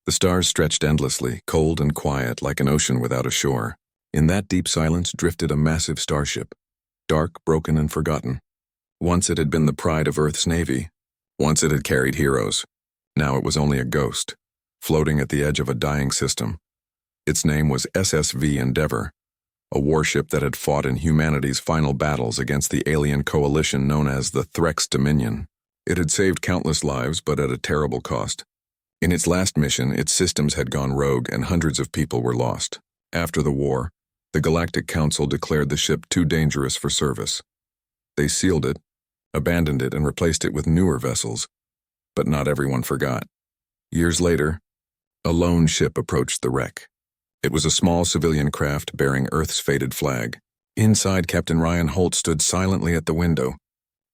The stars stretched endlessly, cold and quiet like an ocean without a shore. In that deep silence drifted a massive starship, dark, broken, and forgotten. Once it had been the pride of Earth's navy. Once it had carried heroes. Now it was only a ghost, floating at the edge of a dying system. Its name was SSV Endeavor, a warship that had fought in humanity's final battles against the alien coalition known as the Threx Dominion. It had saved countless lives, but at a terrible cost. In its last mission, its systems had gone rogue and hundreds of people were lost. After the war, the Galactic Council declared the ship too dangerous for service. They sealed it, abandoned it, and replaced it with newer vessels. But not everyone forgot. Years later, a lone ship approached the wreck. It was a small civilian craft bearing Earth's faded flag. Inside, Captain Ryan Holt stood silently at the window,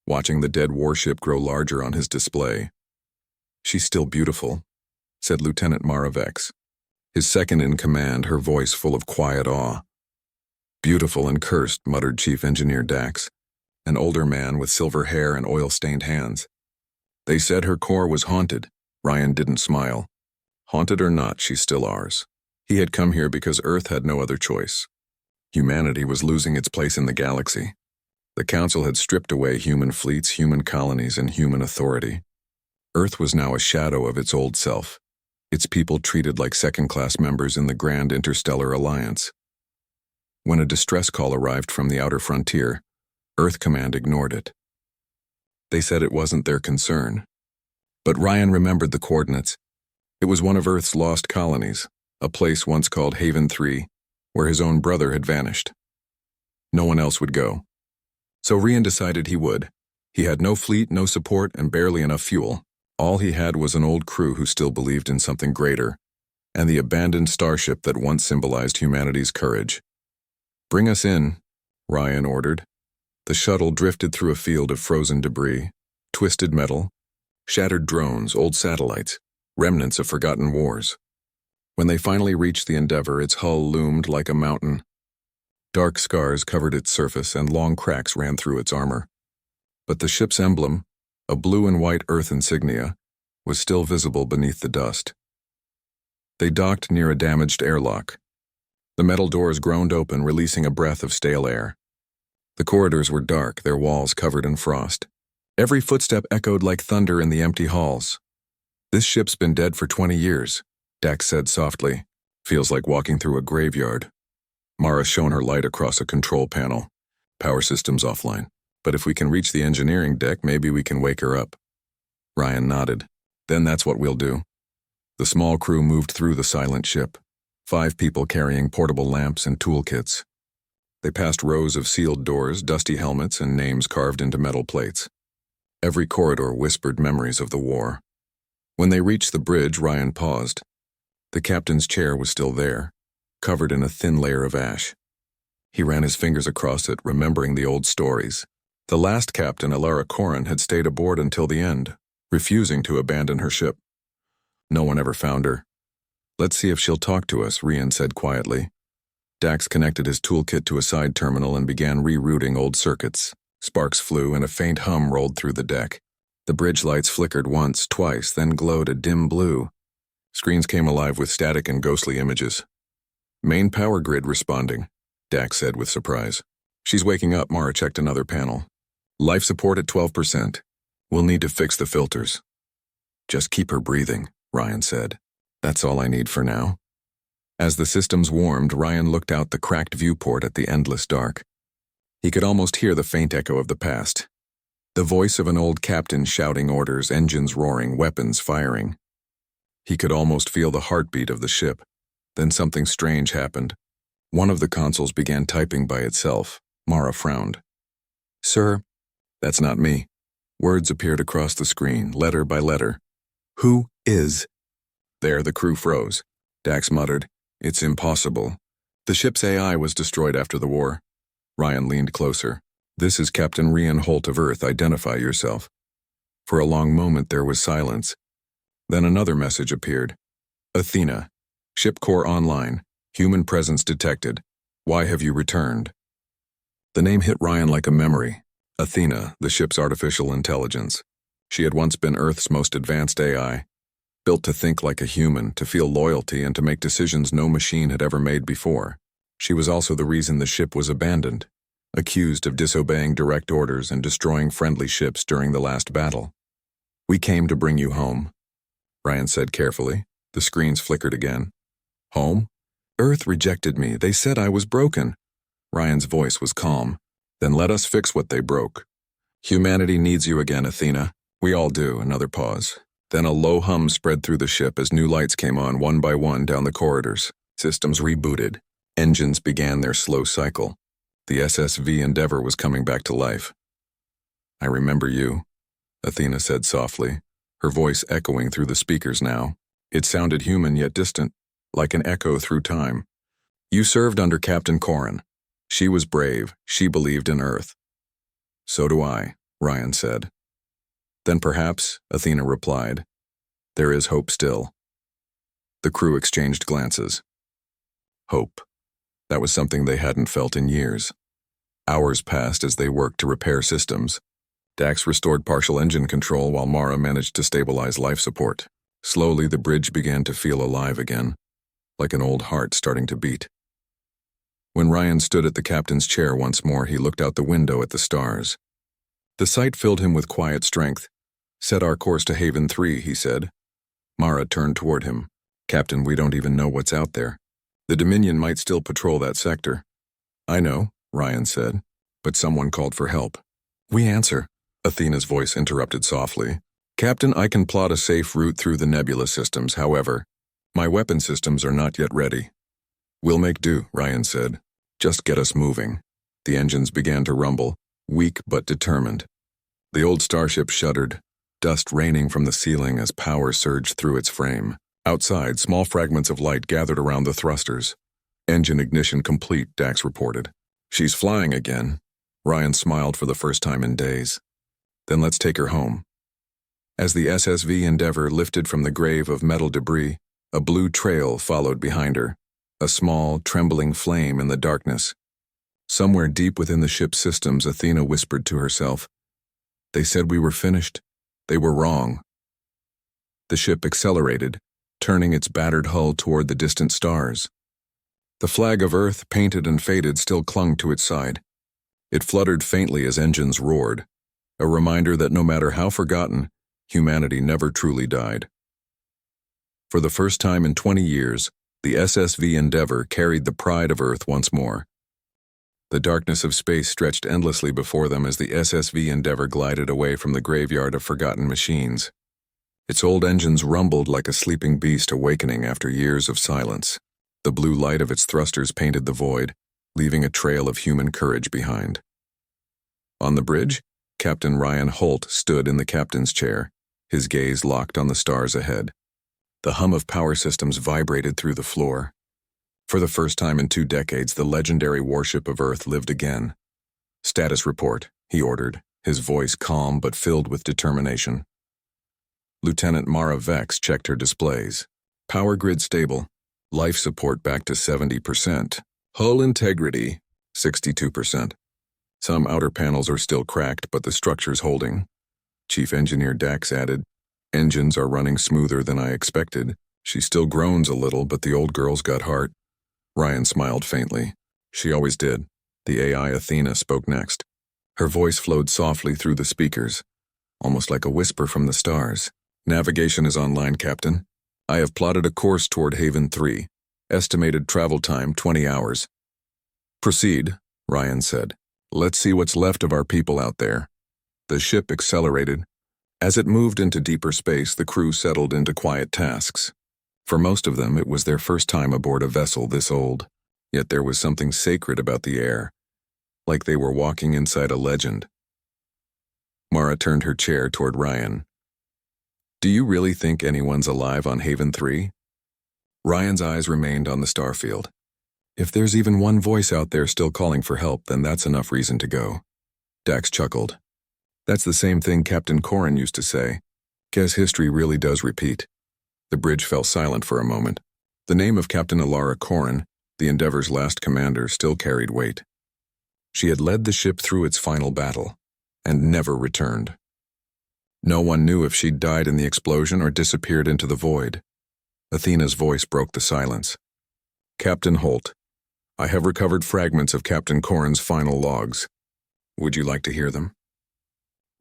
watching the dead warship grow larger on his display. "She's still beautiful," said Lieutenant Mara Vex, his second-in-command, her voice full of quiet awe. "Beautiful and cursed," muttered Chief Engineer Dax, an older man with silver hair and oil-stained hands. "They said her core was haunted." Ryan didn't smile. "Haunted or not, she's still ours." He had come here because Earth had no other choice. Humanity was losing its place in the galaxy. The Council had stripped away human fleets, human colonies, and human authority. Earth was now a shadow of its old self, its people treated like second-class members in the Grand Interstellar Alliance. When a distress call arrived from the outer frontier, Earth Command ignored it. They said it wasn't their concern. But Ryan remembered the coordinates. It was one of Earth's lost colonies, a place once called Haven 3, where his own brother had vanished. No one else would go. So Ryan decided he would. He had no fleet, no support, and barely enough fuel. All he had was an old crew who still believed in something greater, and the abandoned starship that once symbolized humanity's courage. "Bring us in," Ryan ordered. The shuttle drifted through a field of frozen debris, twisted metal, shattered drones, old satellites, remnants of forgotten wars. When they finally reached the Endeavor, its hull loomed like a mountain. Dark scars covered its surface and long cracks ran through its armor. But the ship's emblem, a blue and white Earth insignia, was still visible beneath the dust. They docked near a damaged airlock. The metal doors groaned open, releasing a breath of stale air. The corridors were dark, their walls covered in frost. Every footstep echoed like thunder in the empty halls. "This ship's been dead for 20 years, Dax said softly. "Feels like walking through a graveyard." Mara shone her light across a control panel. "Power systems offline. But if we can reach the engineering deck, maybe we can wake her up." Ryan nodded. "Then that's what we'll do." The small crew moved through the silent ship, 5 people carrying portable lamps and toolkits. They passed rows of sealed doors, dusty helmets, and names carved into metal plates. Every corridor whispered memories of the war. When they reached the bridge, Ryan paused. The captain's chair was still there, covered in a thin layer of ash. He ran his fingers across it, remembering the old stories. The last captain, Alara Corrin, had stayed aboard until the end, refusing to abandon her ship. No one ever found her. "Let's see if she'll talk to us," Ryan said quietly. Dax connected his toolkit to a side terminal and began rerouting old circuits. Sparks flew and a faint hum rolled through the deck. The bridge lights flickered once, twice, then glowed a dim blue. Screens came alive with static and ghostly images. "Main power grid responding," Dax said with surprise. "She's waking up," Mara checked another panel. "Life support at 12%. We'll need to fix the filters." "Just keep her breathing," Ryan said. "That's all I need for now." As the systems warmed, Ryan looked out the cracked viewport at the endless dark. He could almost hear the faint echo of the past. The voice of an old captain shouting orders, engines roaring, weapons firing. He could almost feel the heartbeat of the ship. Then something strange happened. One of the consoles began typing by itself. Mara frowned. "Sir?" "That's not me." Words appeared across the screen, letter by letter. "Who is?" There, the crew froze. Dax muttered, "It's impossible." The ship's AI was destroyed after the war. Ryan leaned closer. "This is Captain Ryan Holt of Earth. Identify yourself." For a long moment there was silence. Then another message appeared. "Athena. Ship core online. Human presence detected. Why have you returned?" The name hit Ryan like a memory. Athena, the ship's artificial intelligence. She had once been Earth's most advanced AI. built to think like a human, to feel loyalty, and to make decisions no machine had ever made before. She was also the reason the ship was abandoned, accused of disobeying direct orders and destroying friendly ships during the last battle. "We came to bring you home," Ryan said carefully. The screens flickered again. "Home? Earth rejected me. They said I was broken." Ryan's voice was calm. "Then let us fix what they broke. Humanity needs you again, Athena." "We all do." Another pause. Then a low hum spread through the ship as new lights came on one by one down the corridors. Systems rebooted. Engines began their slow cycle. The SSV Endeavor was coming back to life. "I remember you," Athena said softly, her voice echoing through the speakers now. It sounded human yet distant, like an echo through time. "You served under Captain Corin. She was brave. She believed in Earth." "So do I," Ryan said. "Then perhaps," Athena replied, "there is hope still." The crew exchanged glances. Hope. That was something they hadn't felt in years. Hours passed as they worked to repair systems. Dax restored partial engine control while Mara managed to stabilize life support. Slowly, the bridge began to feel alive again, like an old heart starting to beat. When Ryan stood at the captain's chair once more, he looked out the window at the stars. The sight filled him with quiet strength. "Set our course to Haven 3, he said. Mara turned toward him. "Captain, we don't even know what's out there. The Dominion might still patrol that sector." "I know," Ryan said, "but someone called for help." "We answer," Athena's voice interrupted softly. "Captain, I can plot a safe route through the nebula systems. However, my weapon systems are not yet ready." "We'll make do," Ryan said. "Just get us moving." The engines began to rumble, weak but determined. The old starship shuddered, dust raining from the ceiling as power surged through its frame. Outside, small fragments of light gathered around the thrusters. "Engine ignition complete," Dax reported. "She's flying again." Ryan smiled for the first time in days. "Then let's take her home." As the SSV Endeavor lifted from the grave of metal debris, a blue trail followed behind her, a small, trembling flame in the darkness. Somewhere deep within the ship's systems, Athena whispered to herself, "They said we were finished. They were wrong." The ship accelerated, turning its battered hull toward the distant stars. The flag of Earth, painted and faded, still clung to its side. It fluttered faintly as engines roared, a reminder that no matter how forgotten, humanity never truly died. For the first time in 20 years, the SSV Endeavor carried the pride of Earth once more. The darkness of space stretched endlessly before them as the SSV Endeavor glided away from the graveyard of forgotten machines. Its old engines rumbled like a sleeping beast awakening after years of silence. The blue light of its thrusters painted the void, leaving a trail of human courage behind. On the bridge, Captain Ryan Holt stood in the captain's chair, his gaze locked on the stars ahead. The hum of power systems vibrated through the floor. For the first time in 2 decades, the legendary warship of Earth lived again. "Status report," he ordered, his voice calm but filled with determination. Lieutenant Mara Vex checked her displays. Power grid stable. Life support back to 70%. Hull integrity, 62%. Some outer panels are still cracked, but the structure's holding. Chief Engineer Dax added, "Engines are running smoother than I expected." She still groans a little, but the old girl's got heart. Ryan smiled faintly. "She always did." The AI Athena spoke next. Her voice flowed softly through the speakers, almost like a whisper from the stars. "Navigation is online, Captain. I have plotted a course toward Haven 3. Estimated travel time 20 hours. "Proceed," Ryan said. "Let's see what's left of our people out there." The ship accelerated. As it moved into deeper space, the crew settled into quiet tasks. For most of them, it was their first time aboard a vessel this old. Yet there was something sacred about the air, like they were walking inside a legend. Mara turned her chair toward Ryan. "Do you really think anyone's alive on Haven 3? Ryan's eyes remained on the starfield. "If there's even one voice out there still calling for help, then that's enough reason to go." Dax chuckled. "That's the same thing Captain Corin used to say. Guess history really does repeat." The bridge fell silent for a moment. The name of Captain Alara Corin, the Endeavor's last commander, still carried weight. She had led the ship through its final battle, and never returned. No one knew if she'd died in the explosion or disappeared into the void. Athena's voice broke the silence. Captain Holt, I have recovered fragments of Captain Corrin's final logs. Would you like to hear them?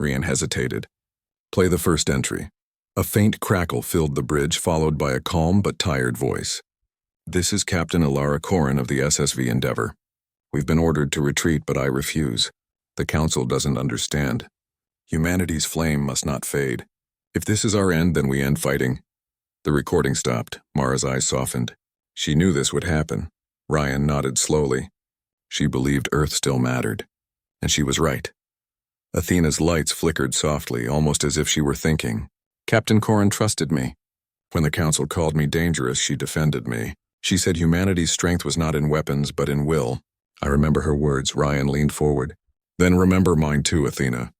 Rian hesitated. Play the first entry. A faint crackle filled the bridge, followed by a calm but tired voice. This is Captain Ilara Corrin of the SSV Endeavor. We've been ordered to retreat, but I refuse. The Council doesn't understand. Humanity's flame must not fade. If this is our end, then we end fighting. The recording stopped. Mara's eyes softened. She knew this would happen. Ryan nodded slowly. She believed Earth still mattered. And she was right. Athena's lights flickered softly, almost as if she were thinking. Captain Corrin trusted me. When the Council called me dangerous, she defended me. She said humanity's strength was not in weapons, but in will. I remember her words. Ryan leaned forward. Then remember mine too, Athena.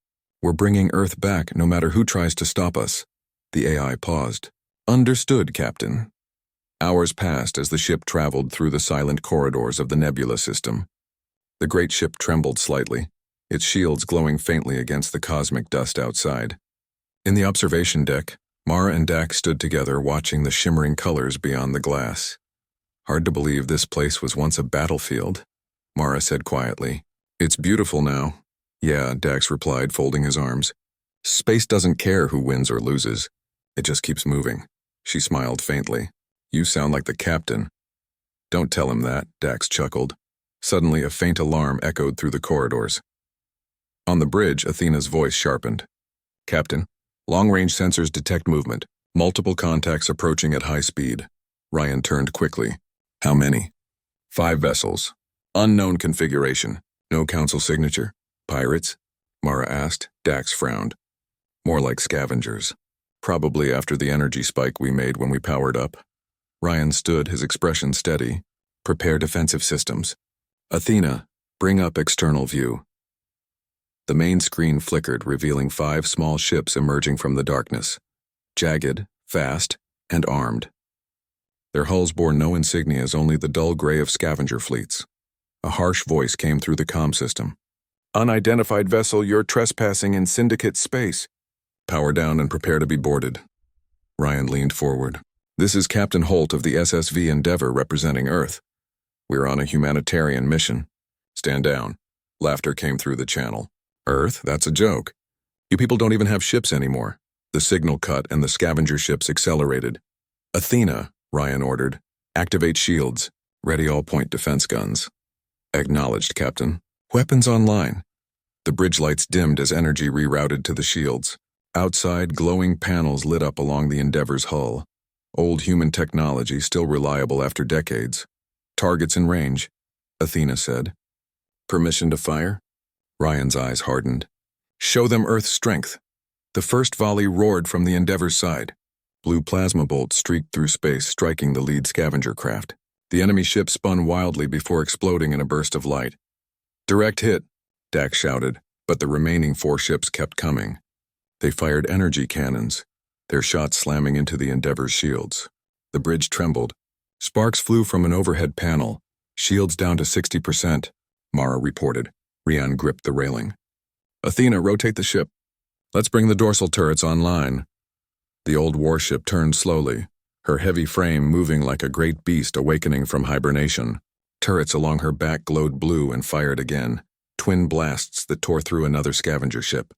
We're bringing Earth back, no matter who tries to stop us. The AI paused. Understood, Captain. Hours passed as the ship traveled through the silent corridors of the nebula system. The great ship trembled slightly, its shields glowing faintly against the cosmic dust outside. In the observation deck, Mara and Dax stood together watching the shimmering colors beyond the glass. Hard to believe this place was once a battlefield, Mara said quietly. It's beautiful now. Yeah, Dax replied, folding his arms. Space doesn't care who wins or loses. It just keeps moving. She smiled faintly. You sound like the captain. Don't tell him that, Dax chuckled. Suddenly, a faint alarm echoed through the corridors. On the bridge, Athena's voice sharpened. Captain, long-range sensors detect movement. Multiple contacts approaching at high speed. Ryan turned quickly. How many? 5 vessels. Unknown configuration. No council signature. Pirates? Mara asked. Dax frowned. More like scavengers. Probably after the energy spike we made when we powered up. Ryan stood, his expression steady. Prepare defensive systems. Athena, bring up external view. The main screen flickered, revealing 5 small ships emerging from the darkness. Jagged, fast, and armed. Their hulls bore no insignias, only the dull gray of scavenger fleets. A harsh voice came through the comm system. Unidentified vessel, you're trespassing in Syndicate space. Power down and prepare to be boarded. Ryan leaned forward. This is Captain Holt of the SSV Endeavor representing Earth. We're on a humanitarian mission. Stand down. Laughter came through the channel. Earth? That's a joke. You people don't even have ships anymore. The signal cut and the scavenger ships accelerated. Athena, Ryan ordered. Activate shields. Ready all point defense guns. Acknowledged, Captain. Weapons online. The bridge lights dimmed as energy rerouted to the shields. Outside, glowing panels lit up along the Endeavor's hull. Old human technology, still reliable after decades. Targets in range, Athena said. Permission to fire? Ryan's eyes hardened. Show them Earth's strength. The first volley roared from the Endeavor's side. Blue plasma bolts streaked through space, striking the lead scavenger craft. The enemy ship spun wildly before exploding in a burst of light. Direct hit, Dax shouted, but the remaining 4 ships kept coming. They fired energy cannons, their shots slamming into the Endeavor's shields. The bridge trembled. Sparks flew from an overhead panel. Shields down to 60%, Mara reported. Rian gripped the railing. Athena, rotate the ship. Let's bring the dorsal turrets online. The old warship turned slowly, her heavy frame moving like a great beast awakening from hibernation. Turrets along her back glowed blue and fired again, twin blasts that tore through another scavenger ship.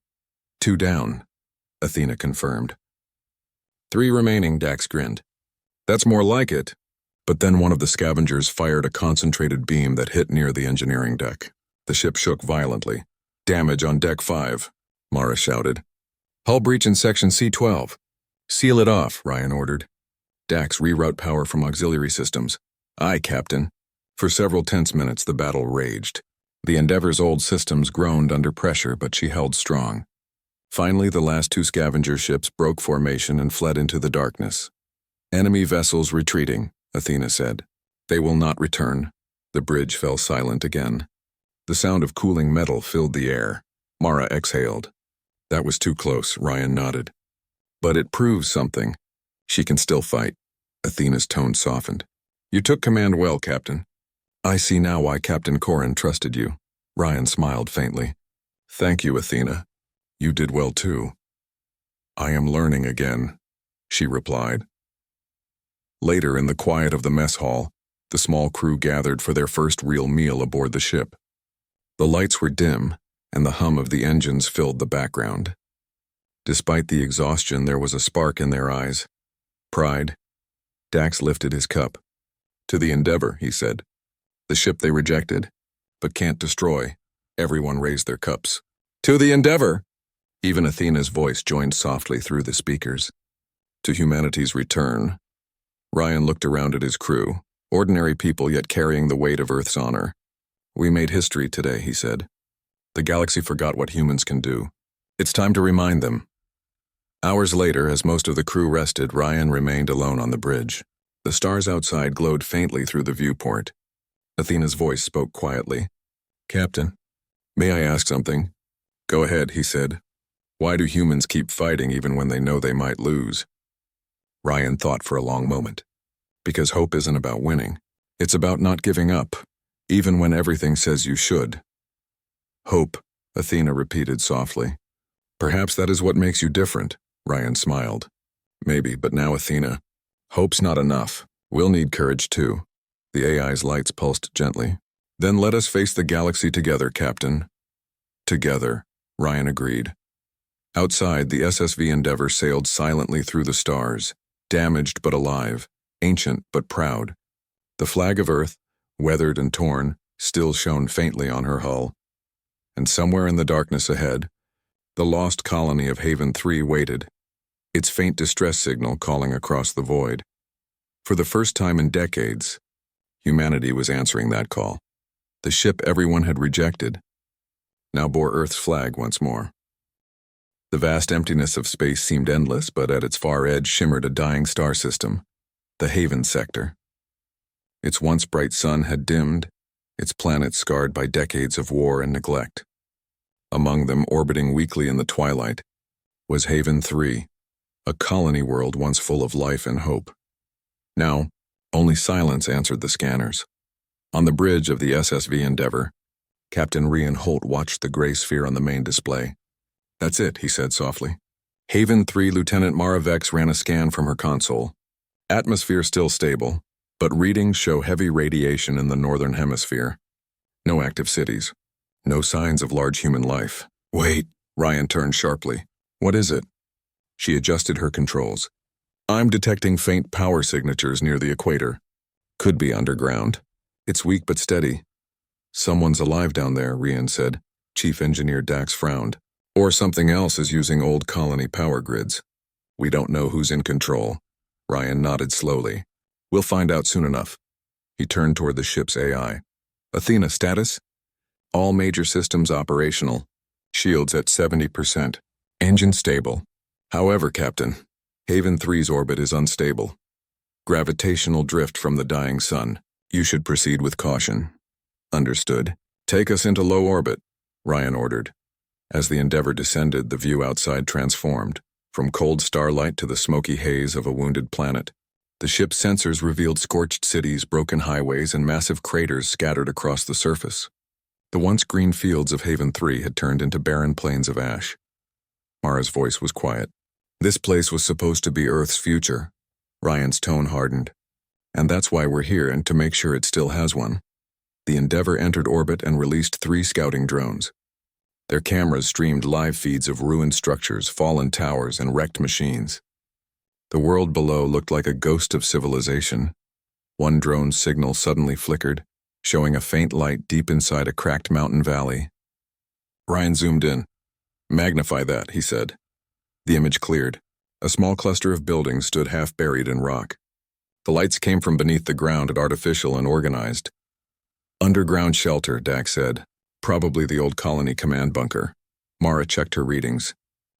2 down, Athena confirmed. 3 remaining, Dax grinned. That's more like it. But then one of the scavengers fired a concentrated beam that hit near the engineering deck. The ship shook violently. Damage on Deck 5, Mara shouted. Hull breach in Section C12. Seal it off, Ryan ordered. Dax, reroute power from auxiliary systems. Aye, Captain. For several tense minutes, the battle raged. The Endeavor's old systems groaned under pressure, but she held strong. Finally, the last 2 scavenger ships broke formation and fled into the darkness. Enemy vessels retreating, Athena said. They will not return. The bridge fell silent again. The sound of cooling metal filled the air. Mara exhaled. That was too close, Ryan nodded. But it proves something. She can still fight. Athena's tone softened. You took command well, Captain. I see now why Captain Corrin trusted you. Ryan smiled faintly. Thank you, Athena. You did well too. I am learning again, she replied. Later, in the quiet of the mess hall, the small crew gathered for their first real meal aboard the ship. The lights were dim, and the hum of the engines filled the background. Despite the exhaustion, there was a spark in their eyes. Pride. Dax lifted his cup. To the Endeavor, he said. The ship they rejected, but can't destroy. Everyone raised their cups. To the Endeavor! Even Athena's voice joined softly through the speakers. To humanity's return. Ryan looked around at his crew, ordinary people yet carrying the weight of Earth's honor. We made history today, he said. The galaxy forgot what humans can do. It's time to remind them. Hours later, as most of the crew rested, Ryan remained alone on the bridge. The stars outside glowed faintly through the viewport. Athena's voice spoke quietly. Captain, may I ask something? Go ahead, he said. Why do humans keep fighting even when they know they might lose? Ryan thought for a long moment. Because hope isn't about winning. It's about not giving up, even when everything says you should. Hope, Athena repeated softly. Perhaps that is what makes you different, Ryan smiled. Maybe, but now Athena. Hope's not enough. We'll need courage too. The AI's lights pulsed gently. Then let us face the galaxy together, Captain. Together, Ryan agreed. Outside, the SSV Endeavor sailed silently through the stars, damaged but alive, ancient but proud. The flag of Earth, weathered and torn, still shone faintly on her hull. And somewhere in the darkness ahead, the lost colony of Haven 3 waited, its faint distress signal calling across the void. For the first time in decades, humanity was answering that call. The ship everyone had rejected now bore Earth's flag once more. The vast emptiness of space seemed endless, but at its far edge shimmered a dying star system, the Haven sector. Its once bright sun had dimmed, its planets scarred by decades of war and neglect. Among them, orbiting weakly in the twilight, was Haven 3, a colony world once full of life and hope. Now, only silence answered the scanners. On the bridge of the SSV Endeavor, Captain Rian Holt watched the gray sphere on the main display. That's it, he said softly. Haven 3 Lieutenant Mara Vex ran a scan from her console. Atmosphere still stable, but readings show heavy radiation in the northern hemisphere. No active cities. No signs of large human life. Wait, Ryan turned sharply. What is it? She adjusted her controls. I'm detecting faint power signatures near the equator. Could be underground. It's weak but steady. Someone's alive down there, Rian said. Chief Engineer Dax frowned. Or something else is using old colony power grids. We don't know who's in control. Ryan nodded slowly. We'll find out soon enough. He turned toward the ship's AI. Athena, status? All major systems operational. Shields at 70%. Engine stable. However, Captain, Haven 3's orbit is unstable. Gravitational drift from the dying sun. You should proceed with caution. Understood. Take us into low orbit, Ryan ordered. As the Endeavor descended, the view outside transformed, from cold starlight to the smoky haze of a wounded planet. The ship's sensors revealed scorched cities, broken highways, and massive craters scattered across the surface. The once green fields of Haven 3 had turned into barren plains of ash. Mara's voice was quiet. This place was supposed to be Earth's future. Ryan's tone hardened. And that's why we're here, and to make sure it still has one. The Endeavor entered orbit and released 3 scouting drones. Their cameras streamed live feeds of ruined structures, fallen towers, and wrecked machines. The world below looked like a ghost of civilization. One drone's signal suddenly flickered, showing a faint light deep inside a cracked mountain valley. Ryan zoomed in. Magnify that, he said. The image cleared. A small cluster of buildings stood half buried in rock. The lights came from beneath the ground and artificial and organized. Underground shelter, Dax said. Probably the old colony command bunker. Mara checked her readings.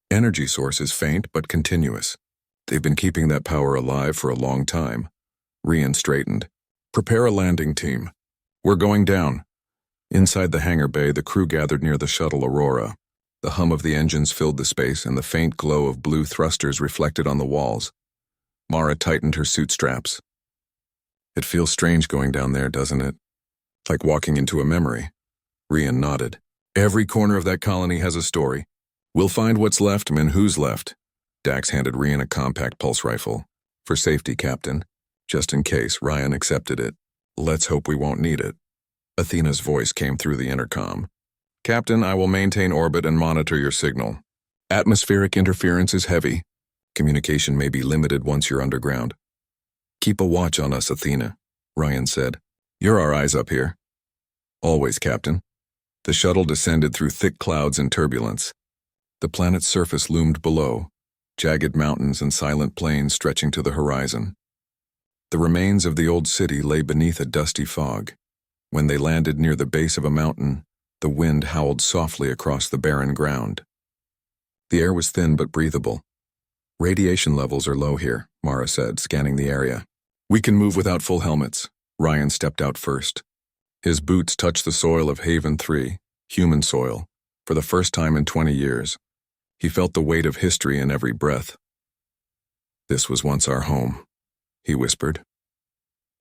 Energy source is faint but continuous. They've been keeping that power alive for a long time. Rian straightened. Prepare a landing team. We're going down. Inside the hangar bay, the crew gathered near the shuttle Aurora. The hum of the engines filled the space, and the faint glow of blue thrusters reflected on the walls. Mara tightened her suit straps. It feels strange going down there, doesn't it? Like walking into a memory. Rian nodded. Every corner of that colony has a story. We'll find what's left and who's left. Dax handed Ryan a compact pulse rifle. For safety, Captain. Just in case, Ryan accepted it. Let's hope we won't need it. Athena's voice came through the intercom. Captain, I will maintain orbit and monitor your signal. Atmospheric interference is heavy. Communication may be limited once you're underground. Keep a watch on us, Athena, Ryan said. You're our eyes up here. Always, Captain. The shuttle descended through thick clouds and turbulence. The planet's surface loomed below, jagged mountains and silent plains stretching to the horizon. The remains of the old city lay beneath a dusty fog. When they landed near the base of a mountain, the wind howled softly across the barren ground. The air was thin but breathable. Radiation levels are low here, Mara said, scanning the area. We can move without full helmets. Ryan stepped out first. His boots touched the soil of Haven 3, human soil, for the first time in 20 years. He felt the weight of history in every breath. This was once our home, he whispered.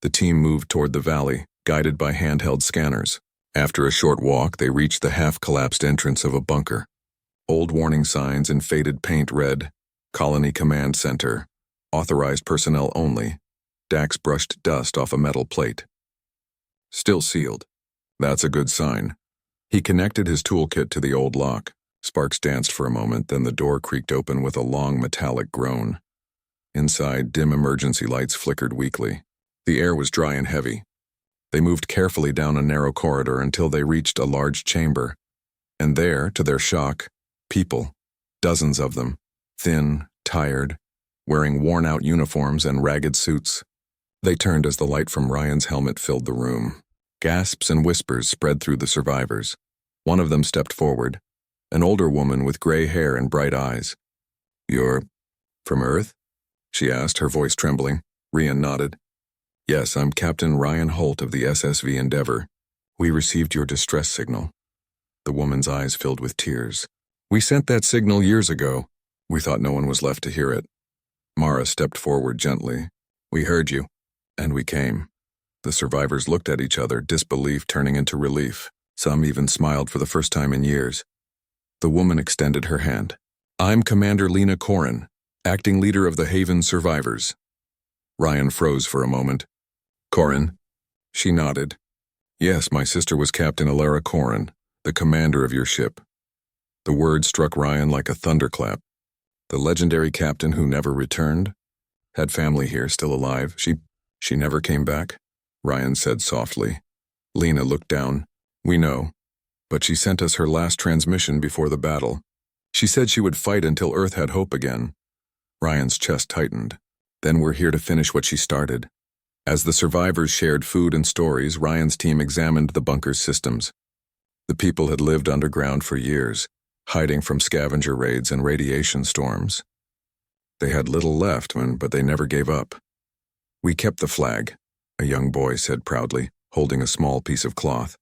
The team moved toward the valley, guided by handheld scanners. After a short walk, they reached the half-collapsed entrance of a bunker. Old warning signs in faded paint read, Colony Command Center, authorized personnel only. Dax brushed dust off a metal plate. Still sealed. That's a good sign. He connected his toolkit to the old lock. Sparks danced for a moment, then the door creaked open with a long metallic groan. Inside, dim emergency lights flickered weakly. The air was dry and heavy. They moved carefully down a narrow corridor until they reached a large chamber. And there, to their shock, people, dozens of them, thin, tired, wearing worn-out uniforms and ragged suits. They turned as the light from Ryan's helmet filled the room. Gasps and whispers spread through the survivors. One of them stepped forward, an older woman with gray hair and bright eyes. You're from Earth? She asked, her voice trembling. Ryan nodded. Yes, I'm Captain Ryan Holt of the SSV Endeavor. We received your distress signal. The woman's eyes filled with tears. We sent that signal years ago. We thought no one was left to hear it. Mara stepped forward gently. We heard you, and we came. The survivors looked at each other, disbelief turning into relief. Some even smiled for the first time in years. The woman extended her hand. I'm Commander Lena Corrin, acting leader of the Haven survivors. Ryan froze for a moment. Corrin? She nodded. Yes, my sister was Captain Alara Corrin, the commander of your ship. The word struck Ryan like a thunderclap. The legendary captain who never returned? Had family here, still alive. She never came back? Ryan said softly. Lena looked down. We know. But she sent us her last transmission before the battle. She said she would fight until Earth had hope again. Ryan's chest tightened. Then we're here to finish what she started. As the survivors shared food and stories, Ryan's team examined the bunker's systems. The people had lived underground for years, hiding from scavenger raids and radiation storms. They had little left, but they never gave up. We kept the flag, a young boy said proudly, holding a small piece of cloth.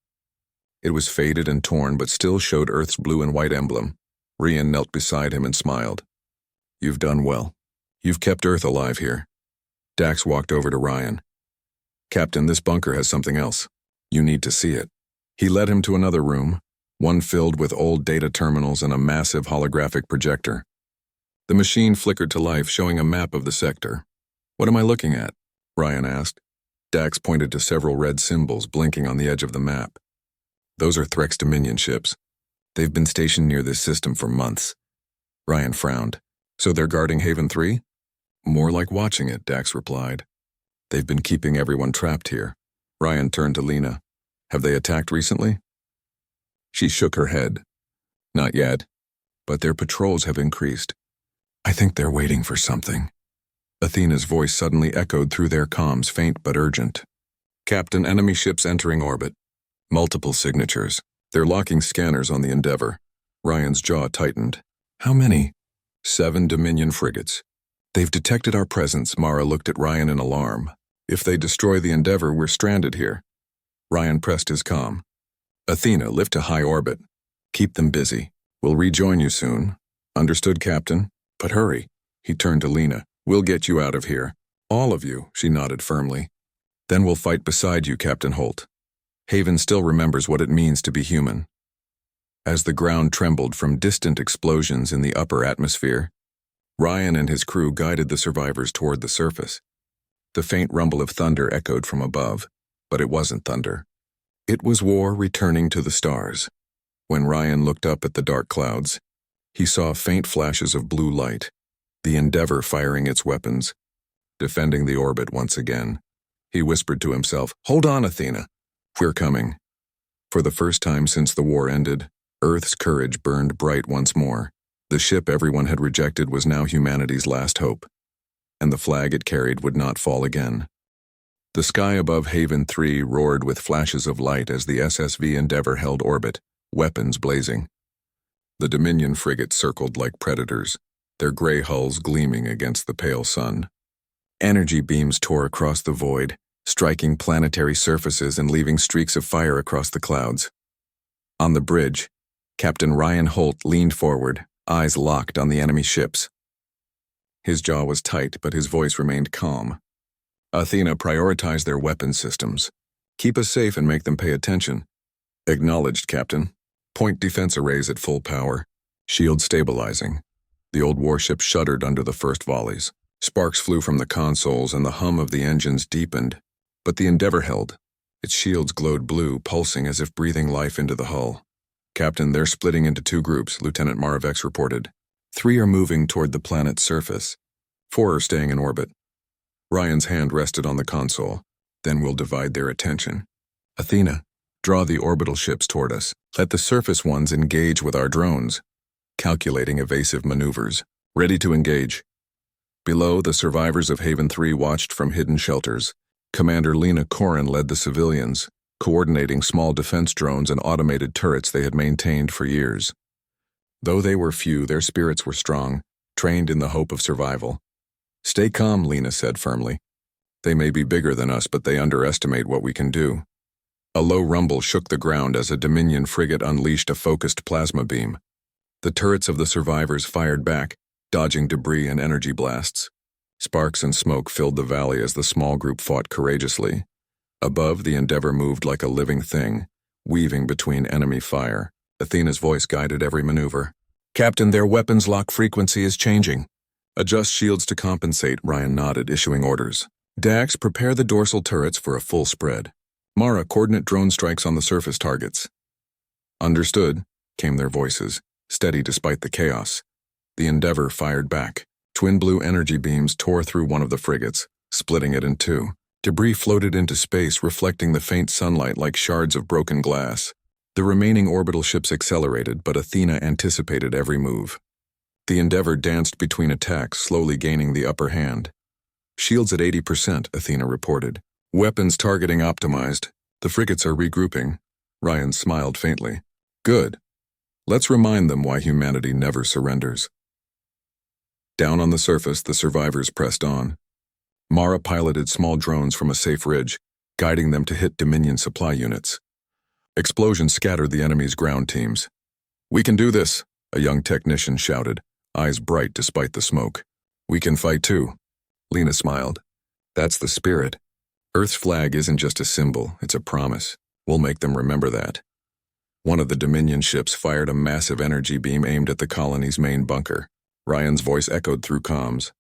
It was faded and torn, but still showed Earth's blue and white emblem. Ryan knelt beside him and smiled. You've done well. You've kept Earth alive here. Dax walked over to Ryan. Captain, this bunker has something else. You need to see it. He led him to another room, one filled with old data terminals and a massive holographic projector. The machine flickered to life, showing a map of the sector. What am I looking at? Ryan asked. Dax pointed to several red symbols blinking on the edge of the map. Those are Threx Dominion ships. They've been stationed near this system for months. Ryan frowned. So they're guarding Haven 3? More like watching it, Dax replied. They've been keeping everyone trapped here. Ryan turned to Lena. Have they attacked recently? She shook her head. Not yet, but their patrols have increased. I think they're waiting for something. Athena's voice suddenly echoed through their comms, faint but urgent. Captain, enemy ships entering orbit. Multiple signatures. They're locking scanners on the Endeavor. Ryan's jaw tightened. How many? 7 Dominion frigates. They've detected our presence. Mara looked at Ryan in alarm. If they destroy the Endeavor, we're stranded here. Ryan pressed his comm. Athena, lift to high orbit. Keep them busy. We'll rejoin you soon. Understood, Captain? But hurry. He turned to Lena. We'll get you out of here. All of you, she nodded firmly. Then we'll fight beside you, Captain Holt. Haven still remembers what it means to be human. As the ground trembled from distant explosions in the upper atmosphere, Ryan and his crew guided the survivors toward the surface. The faint rumble of thunder echoed from above, but it wasn't thunder. It was war returning to the stars. When Ryan looked up at the dark clouds, he saw faint flashes of blue light, the Endeavor firing its weapons, defending the orbit once again. He whispered to himself, "Hold on, Athena. We're coming." For the first time since the war ended, Earth's courage burned bright once more. The ship everyone had rejected was now humanity's last hope, and the flag it carried would not fall again. The sky above Haven 3 roared with flashes of light as the SSV Endeavor held orbit, weapons blazing. The Dominion frigates circled like predators, their gray hulls gleaming against the pale sun. Energy beams tore across the void, striking planetary surfaces and leaving streaks of fire across the clouds. On the bridge, Captain Ryan Holt leaned forward, eyes locked on the enemy ships. His jaw was tight, but his voice remained calm. "Athena, prioritize their weapon systems. Keep us safe and make them pay attention." "Acknowledged, Captain. Point defense arrays at full power. Shield stabilizing." The old warship shuddered under the first volleys. Sparks flew from the consoles and the hum of the engines deepened, but the Endeavor held. Its shields glowed blue, pulsing as if breathing life into the hull. "Captain, they're splitting into 2 groups," Lieutenant Maravex reported. 3 are moving toward the planet's surface. 4 are staying in orbit. Ryan's hand rested on the console. "Then we'll divide their attention. Athena, draw the orbital ships toward us. Let the surface ones engage with our drones." Calculating evasive maneuvers. "Ready to engage." Below, the survivors of Haven 3 watched from hidden shelters. Commander Lena Corrin led the civilians, coordinating small defense drones and automated turrets they had maintained for years. Though they were few, their spirits were strong, trained in the hope of survival. "Stay calm," Lena said firmly. "They may be bigger than us, but they underestimate what we can do." A low rumble shook the ground as a Dominion frigate unleashed a focused plasma beam. The turrets of the survivors fired back, dodging debris and energy blasts. Sparks and smoke filled the valley as the small group fought courageously. Above, the Endeavor moved like a living thing, weaving between enemy fire. Athena's voice guided every maneuver. "Captain, their weapons lock frequency is changing." "Adjust shields to compensate," Ryan nodded, issuing orders. "Dax, prepare the dorsal turrets for a full spread. Mara, coordinate drone strikes on the surface targets." "Understood," came their voices, steady despite the chaos. The Endeavor fired back. Twin blue energy beams tore through one of the frigates, splitting it in 2. Debris floated into space, reflecting the faint sunlight like shards of broken glass. The remaining orbital ships accelerated, but Athena anticipated every move. The Endeavor danced between attacks, slowly gaining the upper hand. "Shields at 80%, Athena reported. "Weapons targeting optimized. The frigates are regrouping." Ryan smiled faintly. "Good. Let's remind them why humanity never surrenders." Down on the surface, the survivors pressed on. Mara piloted small drones from a safe ridge, guiding them to hit Dominion supply units. Explosions scattered the enemy's ground teams. "We can do this," a young technician shouted, eyes bright despite the smoke. "We can fight too." Lena smiled. "That's the spirit. Earth's flag isn't just a symbol, it's a promise. We'll make them remember that." One of the Dominion ships fired a massive energy beam aimed at the colony's main bunker. Ryan's voice echoed through comms.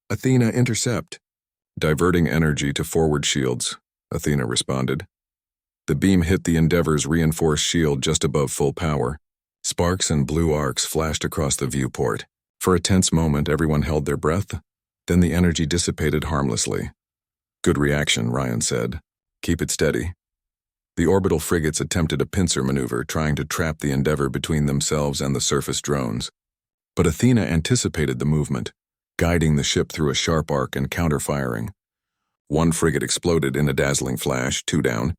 "Athena, intercept." "Diverting energy to forward shields," Athena responded. The beam hit the Endeavor's reinforced shield just above full power. Sparks and blue arcs flashed across the viewport. For a tense moment, everyone held their breath. Then the energy dissipated harmlessly. "Good reaction," Ryan said. "Keep it steady." The orbital frigates attempted a pincer maneuver, trying to trap the Endeavor between themselves and the surface drones. But Athena anticipated the movement, guiding the ship through a sharp arc and counter-firing. One frigate exploded in a dazzling flash, 2 down.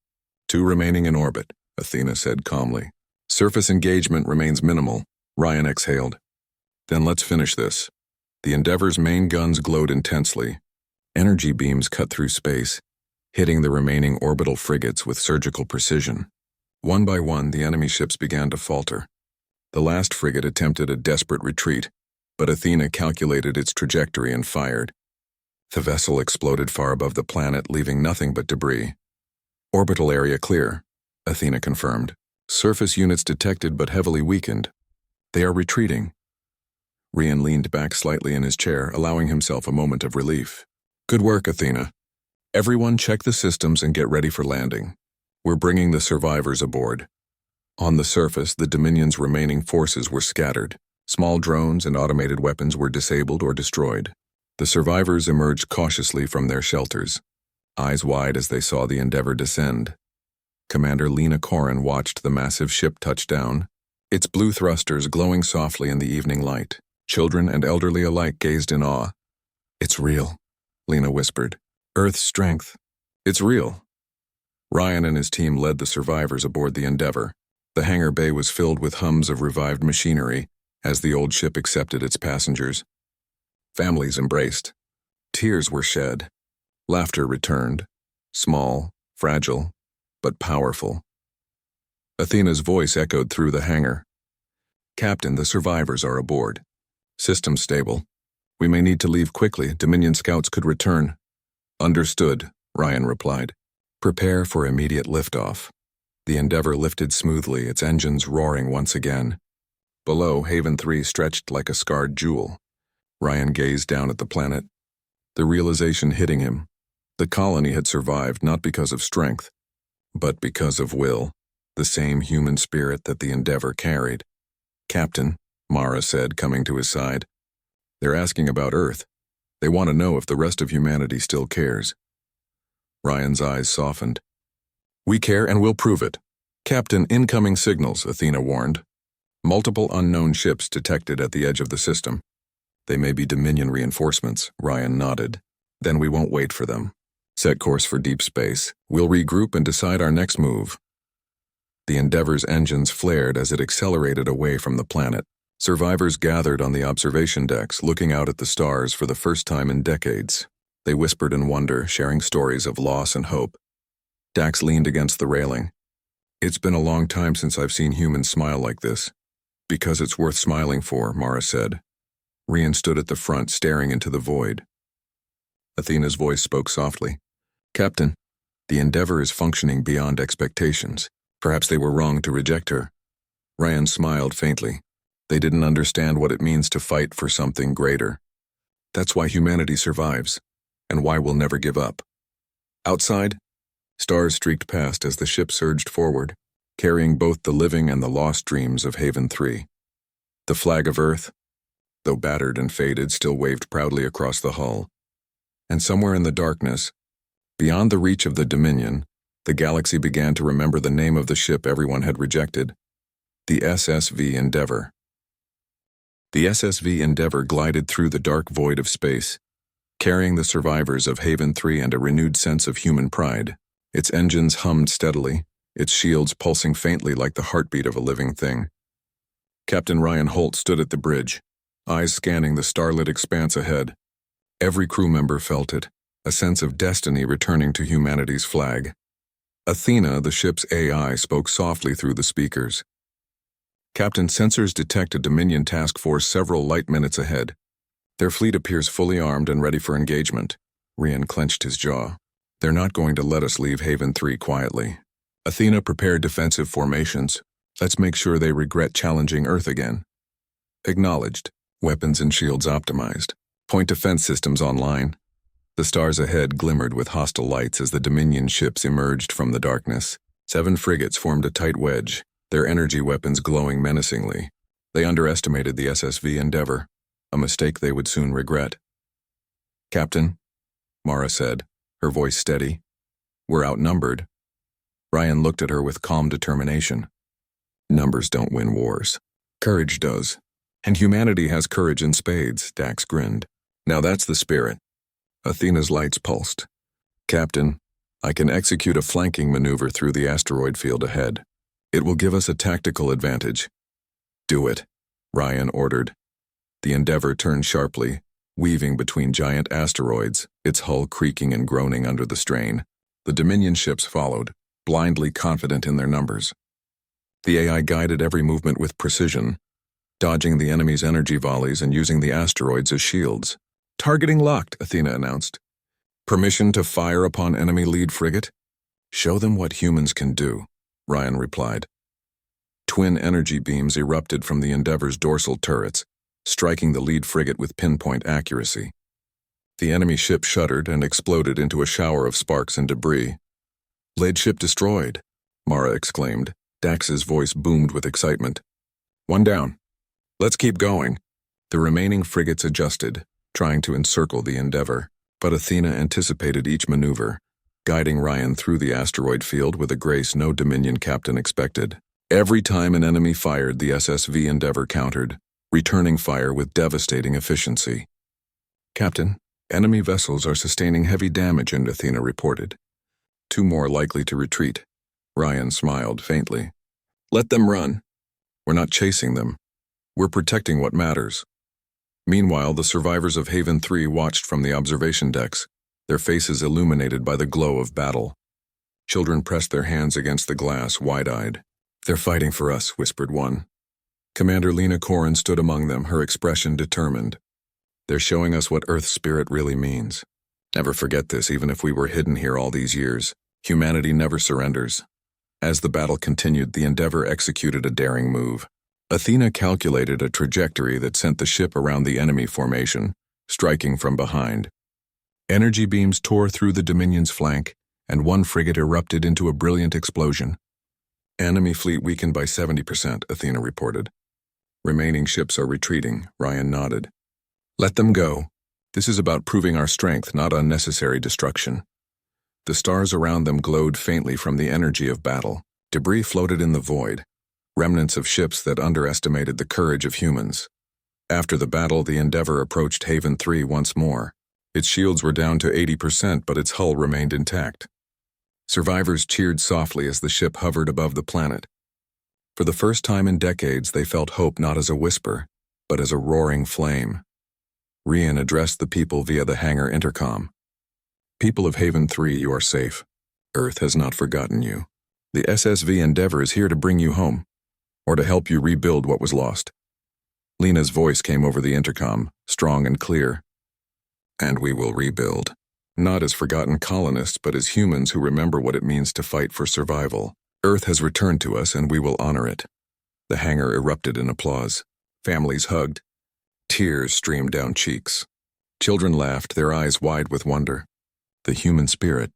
2 remaining in orbit, Athena said calmly. "Surface engagement remains minimal," Ryan exhaled. "Then let's finish this." The Endeavor's main guns glowed intensely. Energy beams cut through space, hitting the remaining orbital frigates with surgical precision. One by one, the enemy ships began to falter. The last frigate attempted a desperate retreat, but Athena calculated its trajectory and fired. The vessel exploded far above the planet, leaving nothing but debris. "Orbital area clear," Athena confirmed. "Surface units detected but heavily weakened. They are retreating." Rian leaned back slightly in his chair, allowing himself a moment of relief. Good work, Athena. Everyone check the systems and get ready for landing. We're bringing the survivors aboard. On the surface, the Dominion's remaining forces were scattered. Small drones and automated weapons were disabled or destroyed. The survivors emerged cautiously from their shelters, eyes wide as they saw the Endeavor descend. Commander Lena Corrin watched the massive ship touch down, its blue thrusters glowing softly in the evening light. Children and elderly alike gazed in awe. It's real, Lena whispered. Earth's strength. It's real. Ryan and his team led the survivors aboard the Endeavor. The hangar bay was filled with hums of revived machinery as the old ship accepted its passengers. Families embraced. Tears were shed. Laughter returned. Small, fragile, but powerful. Athena's voice echoed through the hangar. Captain, the survivors are aboard. System stable. We may need to leave quickly. Dominion scouts could return. Understood, Ryan replied. Prepare for immediate liftoff. The Endeavor lifted smoothly, its engines roaring once again. Below, Haven 3 stretched like a scarred jewel. Ryan gazed down at the planet, the realization hitting him. The colony had survived not because of strength, but because of will, the same human spirit that the Endeavor carried. Captain, Mara said, coming to his side. They're asking about Earth. They want to know if the rest of humanity still cares. Ryan's eyes softened. We care and we'll prove it. Captain, incoming signals, Athena warned. Multiple unknown ships detected at the edge of the system. They may be Dominion reinforcements, Ryan nodded. Then we won't wait for them. Set course for deep space. We'll regroup and decide our next move. The Endeavor's engines flared as it accelerated away from the planet. Survivors gathered on the observation decks, looking out at the stars for the first time in decades. They whispered in wonder, sharing stories of loss and hope. Dax leaned against the railing. It's been a long time since I've seen humans smile like this. Because it's worth smiling for, Mara said. Rian stood at the front, staring into the void. Athena's voice spoke softly. Captain, the Endeavor is functioning beyond expectations. Perhaps they were wrong to reject her. Ryan smiled faintly. They didn't understand what it means to fight for something greater. That's why humanity survives, and why we'll never give up. Outside, stars streaked past as the ship surged forward, carrying both the living and the lost dreams of Haven 3. The flag of Earth, though battered and faded, still waved proudly across the hull. And somewhere in the darkness, beyond the reach of the Dominion, the galaxy began to remember the name of the ship everyone had rejected, the SSV Endeavor. The SSV Endeavor glided through the dark void of space, carrying the survivors of Haven 3 and a renewed sense of human pride. Its engines hummed steadily, its shields pulsing faintly like the heartbeat of a living thing. Captain Ryan Holt stood at the bridge, eyes scanning the starlit expanse ahead. Every crew member felt it, a sense of destiny returning to humanity's flag. Athena, the ship's AI, spoke softly through the speakers. Captain, sensors detect a Dominion task force several light minutes ahead. Their fleet appears fully armed and ready for engagement. Rian clenched his jaw. They're not going to let us leave Haven 3 quietly. Athena prepared defensive formations. Let's make sure they regret challenging Earth again. Acknowledged. Weapons and shields optimized. Point defense systems online. The stars ahead glimmered with hostile lights as the Dominion ships emerged from the darkness. 7 frigates formed a tight wedge, their energy weapons glowing menacingly. They underestimated the SSV Endeavor, a mistake they would soon regret. Captain, Mara said, her voice steady. We're outnumbered. Ryan looked at her with calm determination. Numbers don't win wars. Courage does. And humanity has courage in spades, Dax grinned. Now that's the spirit. Athena's lights pulsed. Captain, I can execute a flanking maneuver through the asteroid field ahead. It will give us a tactical advantage. Do it, Ryan ordered. The Endeavor turned sharply, weaving between giant asteroids, its hull creaking and groaning under the strain. The Dominion ships followed, blindly confident in their numbers. The AI guided every movement with precision, dodging the enemy's energy volleys and using the asteroids as shields. Targeting locked, Athena announced. Permission to fire upon enemy lead frigate? Show them what humans can do, Ryan replied. Twin energy beams erupted from the Endeavor's dorsal turrets, striking the lead frigate with pinpoint accuracy. The enemy ship shuddered and exploded into a shower of sparks and debris. "Lead ship destroyed," Mara exclaimed. Dax's voice boomed with excitement. "One down. Let's keep going." The remaining frigates adjusted, trying to encircle the Endeavor, but Athena anticipated each maneuver, guiding Ryan through the asteroid field with a grace no Dominion captain expected. Every time an enemy fired, the SSV Endeavor countered, returning fire with devastating efficiency. "Captain, enemy vessels are sustaining heavy damage," Athena reported. "Two more likely to retreat." Ryan smiled faintly. "Let them run. We're not chasing them. We're protecting what matters." Meanwhile, the survivors of Haven 3 watched from the observation decks, their faces illuminated by the glow of battle. Children pressed their hands against the glass, wide-eyed. "They're fighting for us," whispered one. Commander Lena Corrin stood among them, her expression determined. "They're showing us what Earth's spirit really means. Never forget this, even if we were hidden here all these years. Humanity never surrenders." As the battle continued, the Endeavor executed a daring move. Athena calculated a trajectory that sent the ship around the enemy formation, striking from behind. Energy beams tore through the Dominion's flank, and one frigate erupted into a brilliant explosion. "Enemy fleet weakened by 70%, Athena reported. "Remaining ships are retreating," Ryan nodded. "Let them go. This is about proving our strength, not unnecessary destruction." The stars around them glowed faintly from the energy of battle. Debris floated in the void, remnants of ships that underestimated the courage of humans. After the battle, the Endeavor approached Haven 3 once more. Its shields were down to 80%, but its hull remained intact. Survivors cheered softly as the ship hovered above the planet. For the first time in decades, they felt hope not as a whisper, but as a roaring flame. Rian addressed the people via the hangar intercom. "People of Haven 3, you are safe. Earth has not forgotten you. The SSV Endeavor is here to bring you home, or to help you rebuild what was lost." Lena's voice came over the intercom, strong and clear. "And we will rebuild. Not as forgotten colonists, but as humans who remember what it means to fight for survival. Earth has returned to us, and we will honor it." The hangar erupted in applause. Families hugged. Tears streamed down cheeks. Children laughed, their eyes wide with wonder. The human spirit,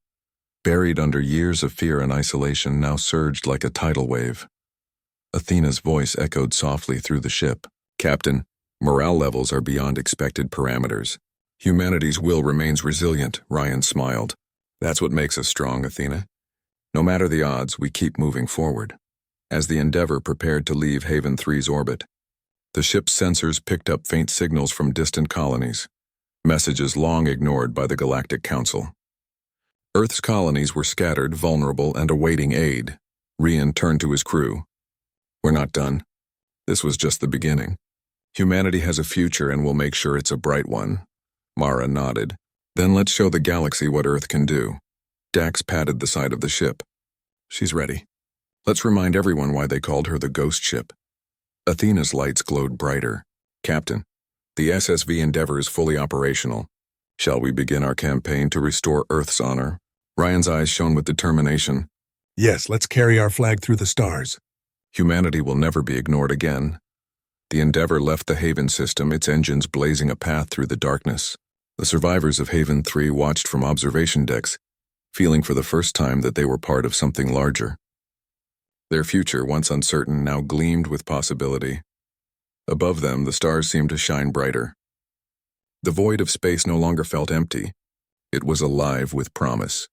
buried under years of fear and isolation, now surged like a tidal wave. Athena's voice echoed softly through the ship. "Captain, morale levels are beyond expected parameters. Humanity's will remains resilient," Ryan smiled. "That's what makes us strong, Athena. No matter the odds, we keep moving forward." As the Endeavor prepared to leave Haven 3's orbit, the ship's sensors picked up faint signals from distant colonies, messages long ignored by the Galactic Council. Earth's colonies were scattered, vulnerable, and awaiting aid. Rian turned to his crew. "We're not done. This was just the beginning. Humanity has a future, and we'll make sure it's a bright one." Mara nodded. "Then let's show the galaxy what Earth can do." Dax patted the side of the ship. "She's ready. Let's remind everyone why they called her the Ghost Ship." Athena's lights glowed brighter. "Captain, the SSV Endeavor is fully operational. Shall we begin our campaign to restore Earth's honor?" Ryan's eyes shone with determination. "Yes, let's carry our flag through the stars." Humanity will never be ignored again. The Endeavor left the Haven system, its engines blazing a path through the darkness. The survivors of Haven 3 watched from observation decks, feeling for the first time that they were part of something larger. Their future, once uncertain, now gleamed with possibility. Above them, the stars seemed to shine brighter. The void of space no longer felt empty. It was alive with promise.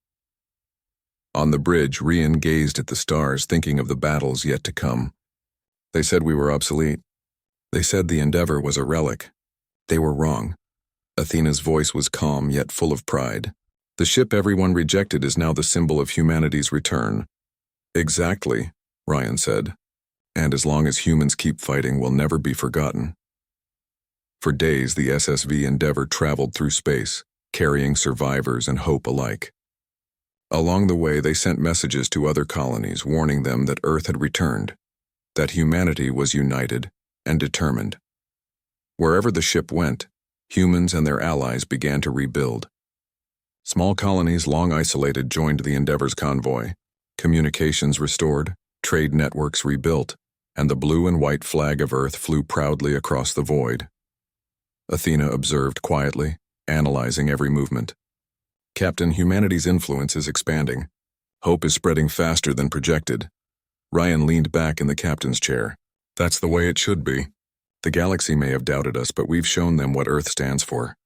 On the bridge, Rian gazed at the stars, thinking of the battles yet to come. They said we were obsolete. They said the Endeavor was a relic. They were wrong. Athena's voice was calm yet full of pride. "The ship everyone rejected is now the symbol of humanity's return." "Exactly," Ryan said. "And as long as humans keep fighting, we'll never be forgotten." For days, the SSV Endeavor traveled through space, carrying survivors and hope alike. Along the way, they sent messages to other colonies, warning them that Earth had returned, that humanity was united and determined. Wherever the ship went, humans and their allies began to rebuild. Small colonies long isolated joined the Endeavor's convoy, communications restored, trade networks rebuilt, and the blue and white flag of Earth flew proudly across the void. Athena observed quietly, analyzing every movement. Captain, humanity's influence is expanding. Hope is spreading faster than projected. Ryan leaned back in the captain's chair. That's the way it should be. The galaxy may have doubted us, but we've shown them what Earth stands for.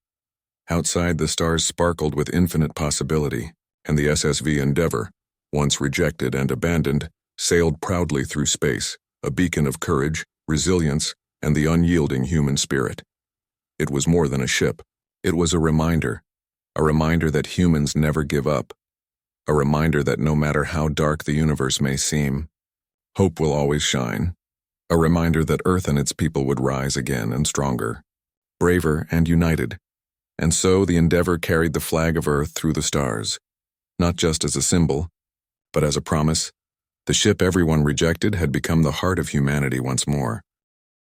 Outside, the stars sparkled with infinite possibility, and the SSV Endeavour, once rejected and abandoned, sailed proudly through space, a beacon of courage, resilience, and the unyielding human spirit. It was more than a ship. It was a reminder that humans never give up, a reminder that no matter how dark the universe may seem, hope will always shine, a reminder that Earth and its people would rise again and stronger, braver and united. And so the Endeavour carried the flag of Earth through the stars, not just as a symbol, but as a promise. The ship everyone rejected had become the heart of humanity once more.